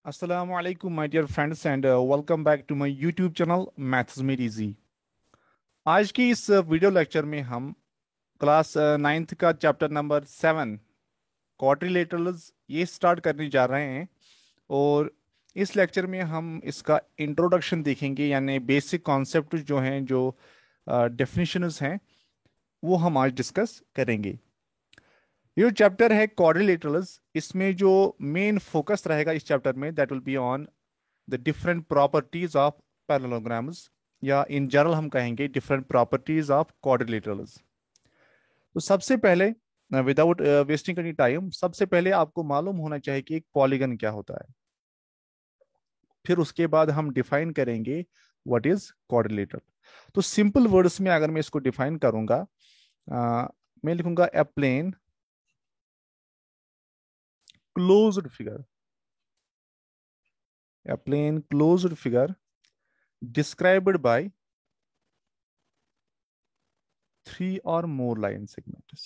Assalamu alaikum, my dear friends, and welcome back to my YouTube channel Maths Made Easy। आज की इस video lecture में हम class ninth का chapter number 7 quadrilaterals ये start करने जा रहे हैं। और इस लेक्चर में हम इसका इंट्रोडक्शन देखेंगे, यानी बेसिक कॉन्सेप्ट जो हैं, जो डेफिनेशंस हैं, वो हम आज डिस्कस करेंगे। ये जो चैप्टर है क्वाड्रिलेटरल्स, इसमें जो मेन फोकस रहेगा इस चैप्टर में, that will be on the different properties of parallelograms, या इन जनरल हम कहेंगे डिफरेंट प्रॉपर्टीज ऑफ क्वाड्रिलेटरल्स। तो सबसे पहले, विदाउट वेस्टिंग एनी टाइम, सबसे पहले आपको मालूम होना चाहिए कि एक पॉलीगन क्या होता है। फिर उसके बाद हम डिफाइन करेंगे व्हाट इज क्वाड्रिलेटरल। तो सिंपल वर्ड्स में अगर मैं इसको डिफाइन करूंगा, मैं लिखूंगा a plane closed figure, a plane closed figure described by three or more line segments,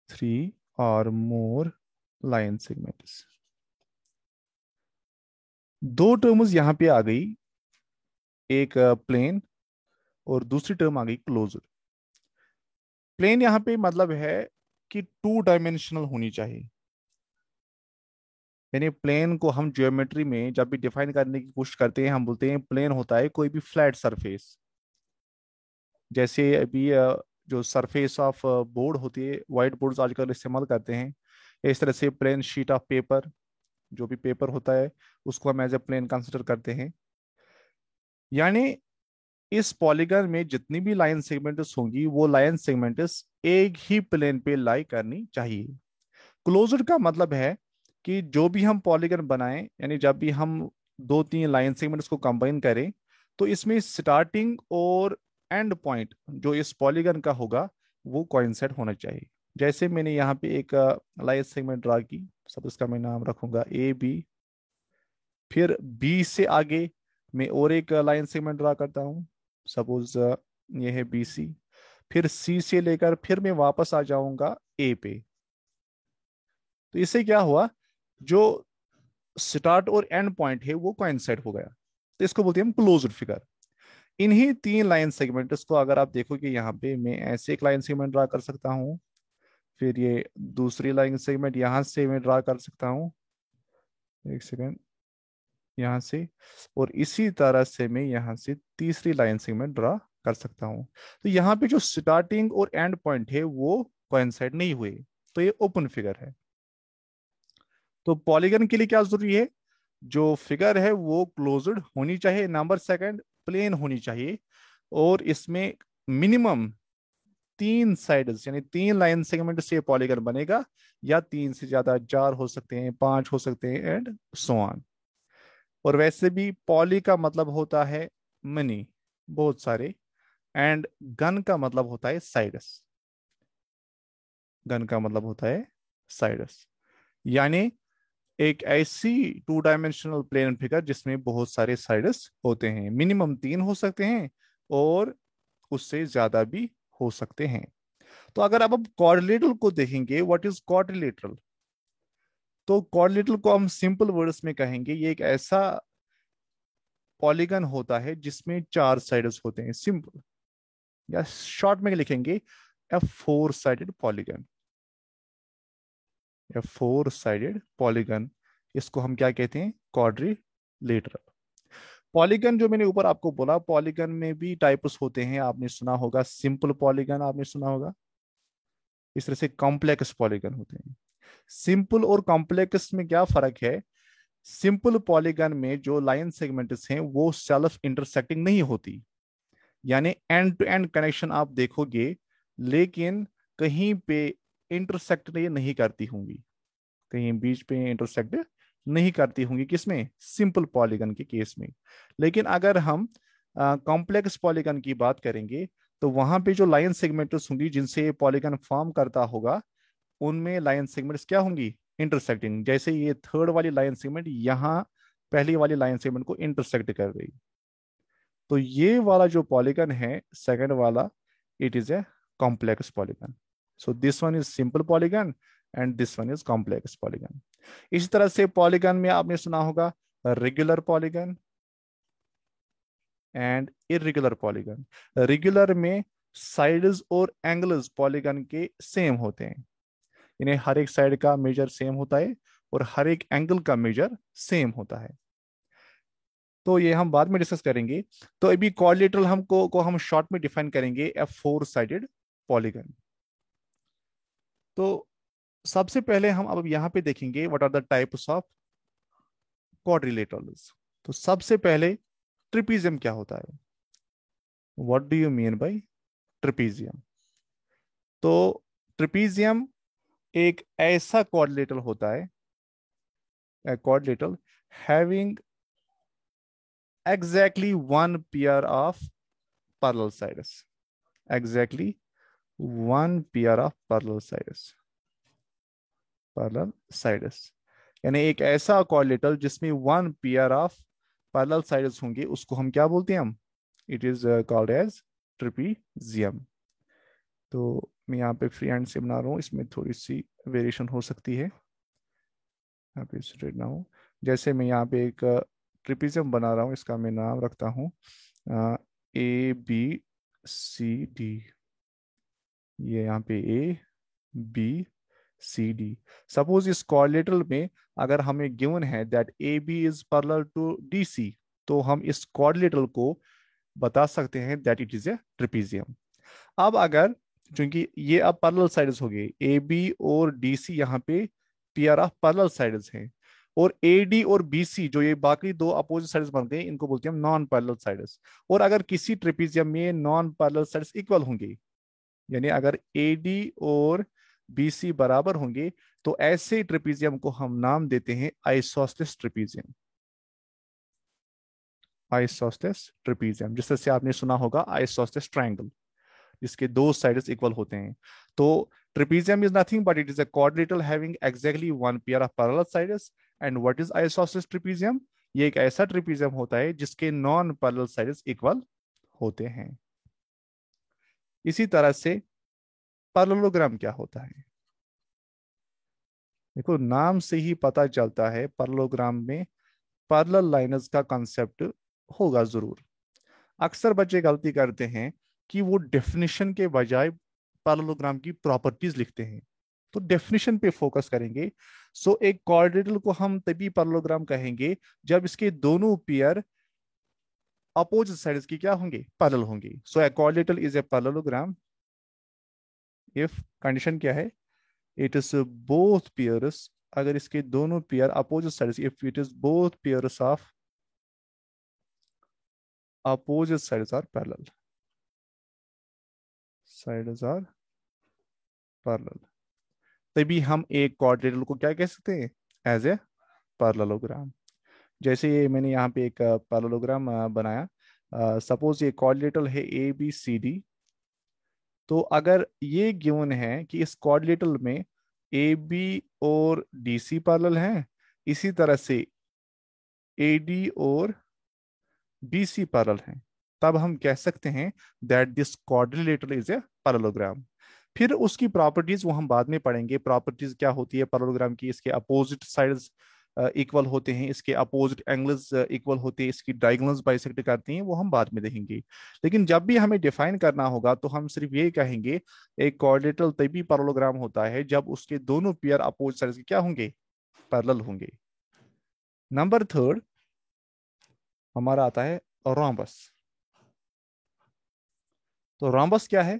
three or more line segments। दो टर्म्स यहां पे आ गई, एक प्लेन और दूसरी टर्म आ गई क्लोज्ड। प्लेन यहां पे मतलब है कि टू डायमेंशनल होनी चाहिए, यानी प्लेन को हम ज्योमेट्री में जब भी डिफाइन करने की कोशिश करते हैं, हम बोलते हैं प्लेन होता है कोई भी फ्लैट सरफेस। जैसे अभी जो सरफेस ऑफ बोर्ड होती है, वाइट बोर्ड्स आजकल इस्तेमाल करते हैं, इस तरह से प्लेन शीट ऑफ पेपर, जो भी पेपर होता है, उसको हम एज ए प्लेन कंसिडर करते हैं। यानी इस पॉलीगन में जितनी भी लाइन सेगमेंट्स होंगी, वो लाइन सेगमेंट्स एक ही प्लेन पे लाई करनी चाहिए। क्लोज्ड का मतलब है कि जो भी हम पॉलीगन बनाएं, यानी जब भी हम दो तीन लाइन सेगमेंट्स को कंबाइन करें, तो इसमें स्टार्टिंग और एंड पॉइंट जो इस पॉलीगन का होगा वो कोइंसाइड होना चाहिए। जैसे मैंने यहाँ पे एक लाइन सेगमेंट ड्रा की, सब इसका मैं नाम रखूंगा ए बी। फिर बी से आगे मैं और एक लाइन सेगमेंट ड्रा करता हूँ, सपोज ये है बी सी। फिर सी से लेकर फिर मैं वापस आ जाऊंगा ए पे। तो इससे क्या हुआ, जो स्टार्ट और एंड पॉइंट है वो कोइंसाइड हो गया, तो इसको बोलते हैं हम क्लोज्ड फिगर। इन्हीं तीन लाइन सेगमेंट्स को अगर आप देखो कि यहाँ पे मैं ऐसे एक लाइन सेगमेंट ड्रा कर सकता हूँ, फिर ये दूसरी लाइन सेगमेंट यहाँ से मैं ड्रा कर सकता हूँ, एक सेकेंड, यहाँ से, और इसी तरह से मैं यहाँ से तीसरी लाइन सेगमेंट ड्रा कर सकता हूँ। तो यहाँ पे जो स्टार्टिंग और एंड पॉइंट है वो कोइंसाइड नहीं हुए, तो ये ओपन फिगर है। तो पॉलीगन के लिए क्या जरूरी है, जो फिगर है वो क्लोज्ड होनी चाहिए, नंबर सेकंड प्लेन होनी चाहिए, और इसमें मिनिमम तीन साइड्स यानी तीन लाइन सेगमेंट से पॉलीगन बनेगा, या तीन से ज्यादा, चार हो सकते हैं, पांच हो सकते हैं, एंड सो ऑन। और वैसे भी पॉली का मतलब होता है मनी, बहुत सारे, एंड गन का मतलब होता है साइडस, गन का मतलब होता है साइडस। यानी एक ऐसी टू डायमेंशनल प्लेन फिगर जिसमें बहुत सारे साइड्स होते हैं, मिनिमम तीन हो सकते हैं और उससे ज्यादा भी हो सकते हैं। तो अगर अब क्वाड्रिलेटरल को देखेंगे, व्हाट इज क्वाड्रिलेटरल, तो क्वाड्रिलेटरल को हम सिंपल वर्ड्स में कहेंगे ये एक ऐसा पॉलीगन होता है जिसमें चार साइड्स होते हैं, सिंपल, या शॉर्ट में लिखेंगे ए फोर साइडेड पॉलीगन, या फोर साइडेड पॉलीगन। इसको हम क्या कहते हैं, क्वाड्रिलेटरल। पॉलीगन जो मैंने ऊपर आपको बोला, पॉलीगन में भी टाइप्स होते हैं, आपने सुना होगा सिंपल पॉलीगन, आपने सुना होगा, इस तरह से कॉम्प्लेक्स पॉलीगन होते हैं। सिंपल और कॉम्प्लेक्स में क्या फर्क है, सिंपल पॉलीगन में जो लाइन सेगमेंट्स हैं वो सेल्फ इंटरसेक्टिंग नहीं होती, यानी एंड टू एंड कनेक्शन आप देखोगे, लेकिन कहीं पे इंटरसेक्ट ये नहीं करती होंगी, कहीं बीच पे इंटरसेक्ट नहीं करती होंगी, किसमें, सिंपल पॉलीगन के केस में। लेकिन अगर हम कॉम्प्लेक्स पॉलीगन की बात करेंगे, तो वहां पे जो लाइन सेगमेंट्स होंगी जिनसे पॉलीगन फॉर्म करता होगा, उनमें लाइन सेगमेंट्स क्या होंगी, इंटरसेक्टिंग। जैसे ये थर्ड वाली लाइन सेगमेंट यहाँ पहली वाली लाइन सेगमेंट को इंटरसेक्ट कर रही, तो ये वाला जो पॉलीगन है सेकंड वाला, it is a complex polygon. So this one is simple polygon, and this one is complex polygon. इसी तरह से पॉलीगन में आपने सुना होगा regular polygon and irregular polygon. Regular में साइड्स और एंगल्स पॉलीगन के सेम होते हैं, यानी हर एक साइड का मेजर सेम होता है और हर एक एंगल का मेजर सेम होता है। तो ये हम बाद में डिस्कस करेंगे। तो अभी क्वाड्रिलेटरल हमको को हम शॉर्ट में डिफाइन करेंगे ए फोर साइडेड पॉलीगन। तो सबसे पहले हम अब यहाँ पे देखेंगे what are the types of quadrilaterals. तो सबसे पहले ट्रिपीजियम क्या होता है? What do you mean by trapezium? तो ट्रिपीजियम एक ऐसा क्वाड्रिलेटरल होता है, a quadrilateral having exactly one pair of parallel sides, exactly one pair of parallel sides, यानी एक ऐसा क्वाड्रिलेटरल जिसमें one pair of parallel sides होंगे, उसको हम क्या बोलते हैं? हम it is called as trapezium. तो मैं यहाँ पे फ्री हैंड से बना रहा हूँ, इसमें थोड़ी सी वेरिएशन हो सकती है। यहाँ पे स्ट्रेट ना हो, जैसे मैं यहाँ पे एक ट्रिपीजियम बना रहा हूँ, इसका मैं नाम रखता हूँ ABCD। ये यहाँ पे ABCD। सपोज इस क्वाड्रिलेटरल में अगर हमें गिवन है that AB is parallel to DC, तो हम इस क्वाड्रिलेटरल को बता सकते हैं that it is a trapezium. अब अगर, क्योंकि ये अब पैरेलल साइड्स हो गए, AB और DC यहाँ पे पेयर ऑफ पैरेलल साइड्स हैं, और AD और BC जो ये बाकी दो अपोजिट साइड्स बनते हैं, इनको बोलते हैं हम नॉन पैरेलल साइड्स। और अगर किसी ट्रिपीजियम में नॉन पैरेलल साइड्स इक्वल होंगे, यानी अगर AD और BC बराबर होंगे, तो ऐसे ट्रिपीजियम को हम नाम देते हैं आइसोसेलेस ट्रिपीजियम। आइसोसेलेस ट्रिपीजियम, जिस तरह से आपने सुना होगा आइसोसेलेस ट्रायंगल, जिसके दो साइड्स इक्वल होते हैं। तो trapezium is nothing but it is a quadrilateral having exactly one pair of parallel sides. And what is isosceles trapezium? ये एक ऐसा ट्रिपीजियम होता है जिसके नॉन पैरेलल साइड्स इक्वल होते हैं। इसी तरह से पैरेललोग्राम क्या होता है? देखो, नाम से ही पता चलता है पैरेललोग्राम में पैरेलल लाइन्स का कंसेप्ट होगा जरूर। अक्सर बच्चे गलती करते हैं कि वो डेफिनेशन के बजाय पैरेललोग्राम की प्रॉपर्टीज लिखते हैं। तो डेफिनेशन पे फोकस करेंगे। सो एक क्वाड्रिलेटरल को हम तभी पैरेललोग्राम कहेंगे जब इसके दोनों पेयर अपोजिट साइड्स की क्या होंगे? पैरेलल होंगे। So a quadrilateral is a parallelogram if, condition क्या है? इट इज बोथ पेयर्स, अगर इसके दोनों pair opposite sides, if it is both pairs of opposite sides are parallel, sides are parallel, तभी हम एक क्वाड्रिलेटरल को क्या कह सकते हैं? As a parallelogram. जैसे ये मैंने यहाँ पे एक पैरेललोग्राम बनाया। सपोज ये क्वाड्रिलेटरल है ABCD। तो अगर ये गिवन है कि इस क्वाड्रिलेटरल में AB और DC पैरेलल हैं, इसी तरह से AD और BC पैरेलल हैं, तब हम कह सकते हैं that this quadrilateral is a parallelogram. फिर उसकी प्रॉपर्टीज वो हम बाद में पढ़ेंगे। प्रॉपर्टीज क्या होती है पैरेललोग्राम की? इसके अपोजिट साइड्स इक्वल होते हैं, इसके अपोजिट एंगल्स इक्वल होते हैं, इसकी डायगोनल्स बाइसेक्ट करती हैं, वो हम बाद में देखेंगे। लेकिन जब भी हमें डिफाइन करना होगा तो हम सिर्फ ये कहेंगे एक क्वाड्रिलेटरल तभी पैरेललोग्राम होता है जब उसके दोनों पेयर अपोजिट साइड्स के क्या होंगे? पैरेलल होंगे। नंबर थर्ड हमारा आता है रोम्बस। तो रोम्बस क्या है?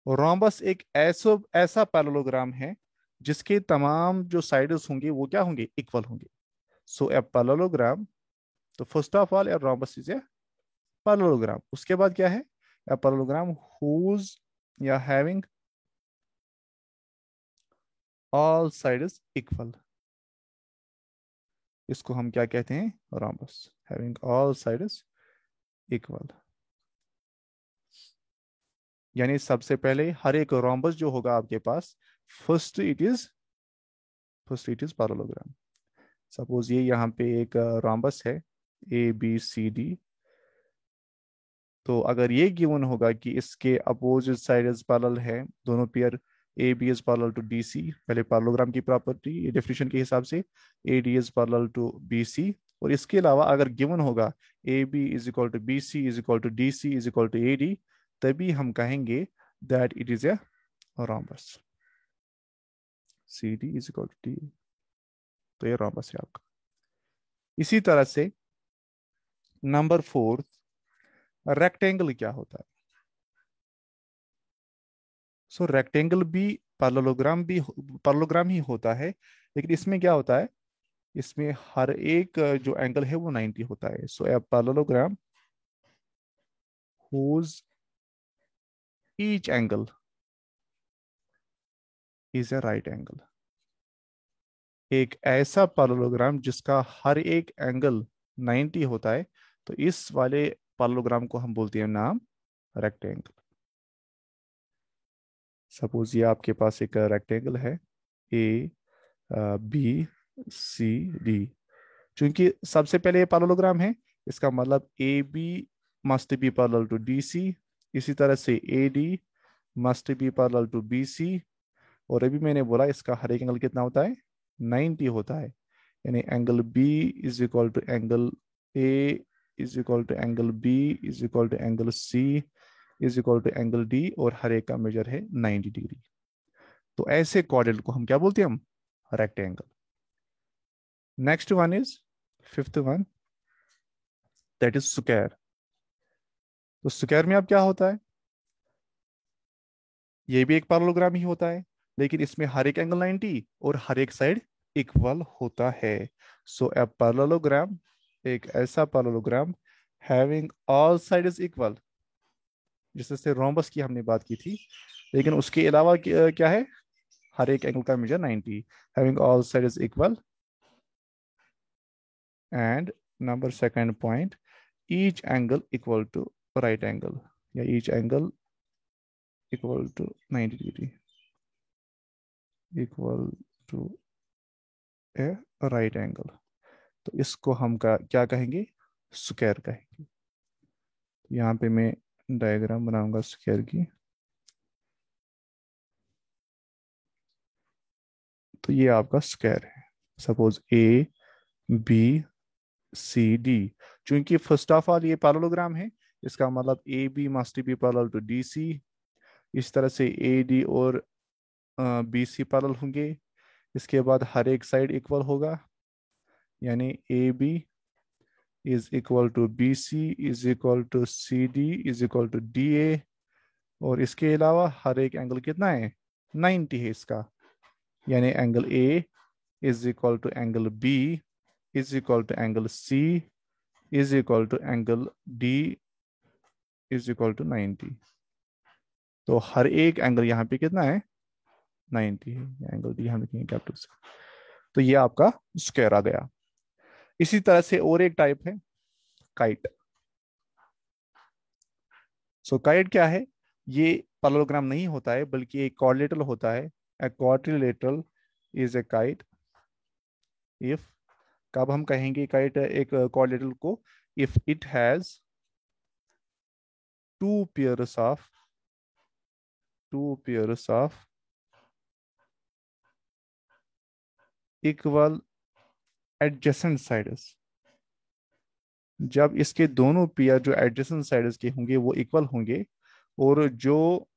रोम्बस एक ऐसा पैरेललोग्राम है जिसके तमाम जो साइड्स होंगे वो क्या होंगे? इक्वल होंगे। सो ए पैरेललोग्राम, तो first of all a rhombus is a parallelogram. उसके बाद क्या है? ए पैरेललोग्राम हुज या हैविंग ऑल साइड्स इक्वल, इसको हम क्या कहते हैं? Rhombus having all sides equal. यानी सबसे पहले हर एक रोम्बस जो होगा आपके पास, first it is parallelogram. Suppose ये यहाँ पे एक रोम्बस है ABCD। तो अगर ये गिवन होगा कि इसके अपोजिट साइड्स पैरेलल है, दोनों pair A B is parallel to D C, पहले पैरेललोग्राम की प्रॉपर्टी डेफिनेशन के हिसाब से A D is parallel to B C. और इसके अलावा अगर गिवन होगा A B is equal to B C is equal to D C is equal to A D, तभी हम कहेंगे that it is a rhombus. C D is equal to D, तो ये रोम्बस है आपका। इसी तरह से नंबर 4, रेक्टेंगल क्या होता है? सो रेक्टेंगल भी पैरेललोग्राम ही होता है, लेकिन इसमें क्या होता है, इसमें हर एक जो एंगल है वो 90 होता है। So a parallelogram whose each angle is a right angle, एक ऐसा पैरेललोग्राम जिसका हर एक एंगल 90 होता है, तो इस वाले पैरेललोग्राम को हम बोलते हैं नाम रेक्टेंगल। सपोज ये आपके पास एक रेक्टेंगल है ए बी सी डी। चूंकि सबसे पहले ये पैरेललोग्राम है, इसका मतलब A B must be parallel to D C, इसी तरह से A D must be parallel to B C. और अभी मैंने बोला इसका हर एक एंगल कितना होता है, 90 होता है। यानी angle B is equal to angle A is equal to angle B is equal to angle C is equal to angle D, और हर एक का मेजर है 90 डिग्री। तो ऐसे क्वाड्रेंट को हम क्या बोलते हैं, हम rectangle. Next one is fifth one, that is square. तो स्क्वायर में अब क्या होता है, ये भी एक पैरेललोग्राम ही होता है, लेकिन इसमें हर एक एंगल 90 और हर एक साइड इक्वल होता है। सो ए पैरेललोग्राम, एक ऐसा parallelogram having all sides equal, जिससे रोम्बस की हमने बात की थी, लेकिन उसके अलावा क्या है, हर एक एंगल का measure 90, having all sides equal. And number second point, each angle equal to right angle, या each angle equal to 90 degree, equal to a right angle. तो इसको हम क्या कहेंगे, स्क्वायर कहेंगे। यहाँ पे मैं डायग्राम बनाऊंगा स्क्वायर की। तो ये आपका स्क्वायर है। Suppose A B C D, चूंकि फर्स्ट ऑफ ऑल ये पैरेललोग्राम है, इसका मतलब A B must be parallel to D C. इस तरह से ए डी और बी सी पैरेलल होंगे। इसके बाद हर एक साइड इक्वल होगा, यानी A B is equal to B C is equal to C D is equal to D A. और इसके अलावा हर एक एंगल कितना है, 90 है इसका, यानी angle A is equal to angle B is equal to angle C is equal to angle D is equal to 90। तो हर एक एंगल यहाँ पे कितना है, 90 है। एंगल डी हम लिखेंगे कैपिटल से। तो ये आपका स्क्वायर आ गया। इसी तरह से और एक टाइप है काइट। सो काइट क्या है, ये पैरेललोग्राम नहीं होता है, बल्कि एक क्वाड्रिलेटरल होता है। ए quadrilateral is A kite if, कब हम कहेंगे काइट एक क्वाड्रिलेटरल को, if it has two pairs of equal adjacent sides. जब इसके दोनों पेयर जो एडजेसेंट साइड्स के होंगे वो इक्वल होंगे, और जो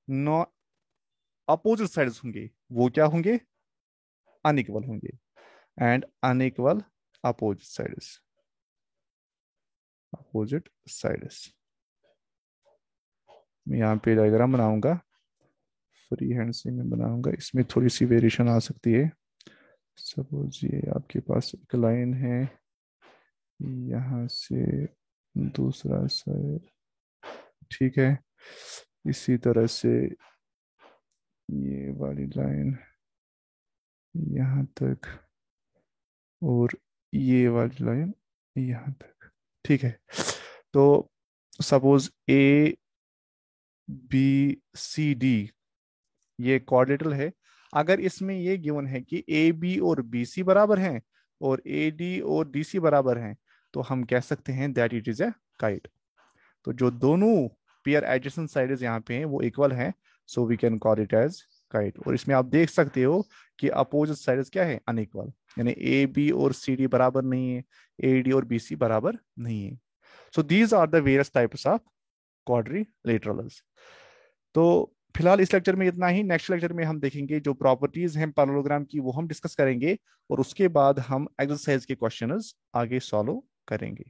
नॉ अपोजिट साइड्स होंगे वो क्या होंगे, अनइक्वल होंगे। And unequal opposite sides. मैं यहाँ पे डायग्राम बनाऊंगा, फ्री हैंड से मैं बनाऊंगा, इसमें थोड़ी सी वेरिएशन आ सकती है। सपोज ये आपके पास एक लाइन है, यहाँ से दूसरा साइड, ठीक है। इसी तरह से ये वाली लाइन यहाँ तक, और ये वाली लाइन यहाँ तक, ठीक है। तो suppose A B C D ये क्वाड्रेटरल है। अगर इसमें ये गिवन है कि ए बी और बी सी बराबर हैं और ए डी और डी सी बराबर हैं, तो हम कह सकते हैं that it is A kite. तो जो दोनों पेयर एडजेसेंट साइड्स यहाँ पे हैं वो इक्वल हैं, so we can call it as right. और इसमें आप देख सकते हो कि अपोजिट साइड्स क्या है, अनइक्वल, यानी ए बी और सी डी बराबर नहीं है, ए डी और बी सी बराबर नहीं है। So these are the various types of quadrilaterals. तो फिलहाल इस लेक्चर में इतना ही। नेक्स्ट लेक्चर में हम देखेंगे जो प्रॉपर्टीज हैं पैरेललोग्राम की, वो हम डिस्कस करेंगे, और उसके बाद हम एक्सरसाइज के क्वेश्चंस आगे सॉल्व करेंगे।